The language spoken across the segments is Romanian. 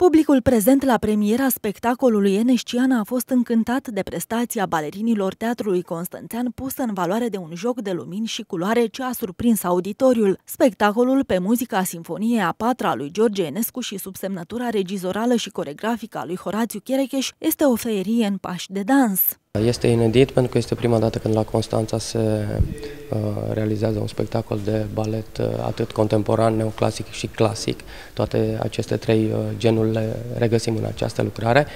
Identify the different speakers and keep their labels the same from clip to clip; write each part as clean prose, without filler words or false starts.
Speaker 1: Publicul prezent la premiera spectacolului Eneștiana a fost încântat de prestația balerinilor Teatrului Constanțean, pusă în valoare de un joc de lumini și culoare ce a surprins auditoriul. Spectacolul, pe muzica Sinfoniei a patra a lui George Enescu și sub semnătura regizorală și coregrafică a lui Horațiu Cherecheș, este o feerie în pași de dans.
Speaker 2: Este inedit pentru că este prima dată când la Constanța se realizează un spectacol de balet atât contemporan, neoclasic și clasic. Toate aceste trei genuri le regăsim în această lucrare.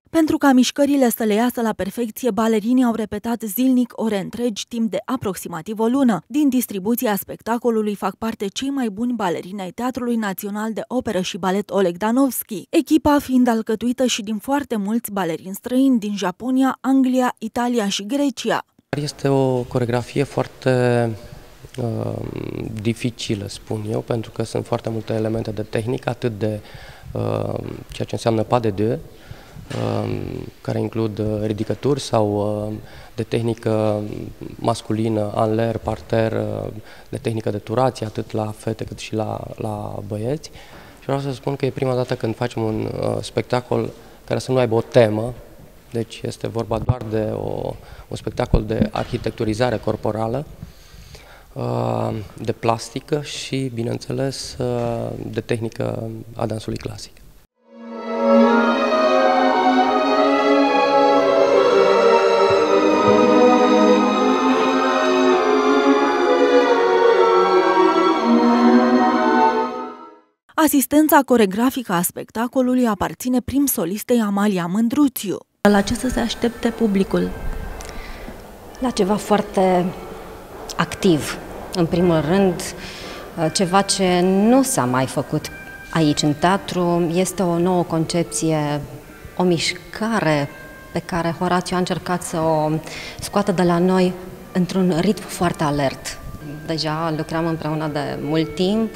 Speaker 1: Pentru ca mișcările să le iasă la perfecție, balerinii au repetat zilnic ore întregi timp de aproximativ o lună. Din distribuția spectacolului fac parte cei mai buni balerini ai Teatrului Național de Operă și Balet Oleg Danovski, echipa fiind alcătuită și din foarte mulți balerini străini din Japonia, Anglia, Italia și Grecia. Este
Speaker 2: o coreografie foarte dificilă, spun eu, pentru că sunt foarte multe elemente de tehnică, atât de ceea ce înseamnă pas de deux, care includ ridicături sau de tehnică masculină, en l'air, parter, de tehnică de turație, atât la fete cât și la băieți. Și vreau să spun că e prima dată când facem un spectacol care să nu aibă o temă, deci este vorba doar de un spectacol de arhitecturizare corporală, de plastică și, bineînțeles, de tehnică a dansului clasic.
Speaker 1: Asistența coregrafică a spectacolului aparține prim-solistei Amalia Mândruțiu. La ce să se aștepte publicul?
Speaker 3: La ceva foarte activ, în primul rând, ceva ce nu s-a mai făcut aici în teatru. Este o nouă concepție, o mișcare pe care Horațiu a încercat să o scoată de la noi într-un ritm foarte alert. Deja lucram împreună de mult timp.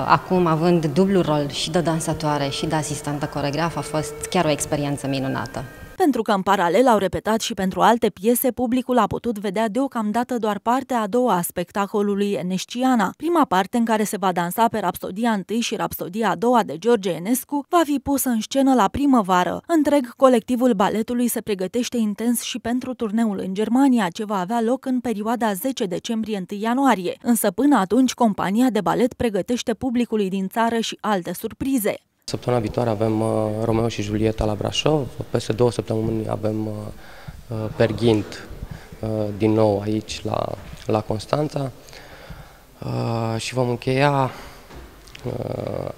Speaker 3: Acum, având dublu rol și de dansatoare și de asistentă coregraf, a fost chiar o experiență minunată.
Speaker 1: Pentru că în paralel au repetat și pentru alte piese, publicul a putut vedea deocamdată doar partea a doua a spectacolului Eneștiana. Prima parte, în care se va dansa pe Rapsodia I și Rapsodia a doua de George Enescu, va fi pusă în scenă la primăvară. Întreg colectivul baletului se pregătește intens și pentru turneul în Germania, ce va avea loc în perioada 10 decembrie-1 ianuarie. Însă până atunci, compania de balet pregătește publicului din țară și alte surprize.
Speaker 2: Săptămâna viitoare avem Romeo și Julieta la Brașov, peste 2 săptămâni avem Perghint din nou aici la Constanța și vom încheia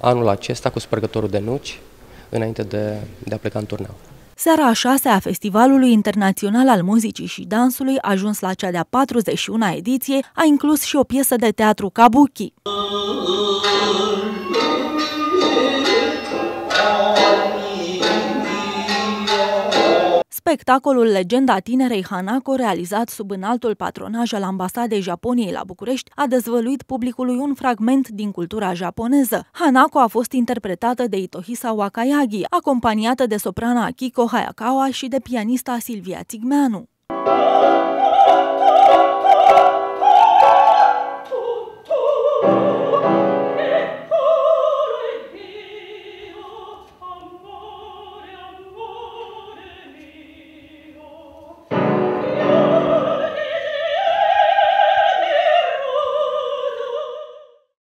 Speaker 2: anul acesta cu Spărgătorul de Nuci, înainte de a pleca în turneu.
Speaker 1: Seara a 6-a a Festivalului Internațional al Muzicii și Dansului, ajuns la cea de-a 41-a ediție, a inclus și o piesă de teatru kabuki. Spectacolul Legenda tinerei Hanako, realizat sub înaltul patronaj al Ambasadei Japoniei la București, a dezvăluit publicului un fragment din cultura japoneză. Hanako a fost interpretată de Itohisa Wakayagi, acompaniată de soprana Akiko Hayakawa și de pianista Silvia Țigmeanu.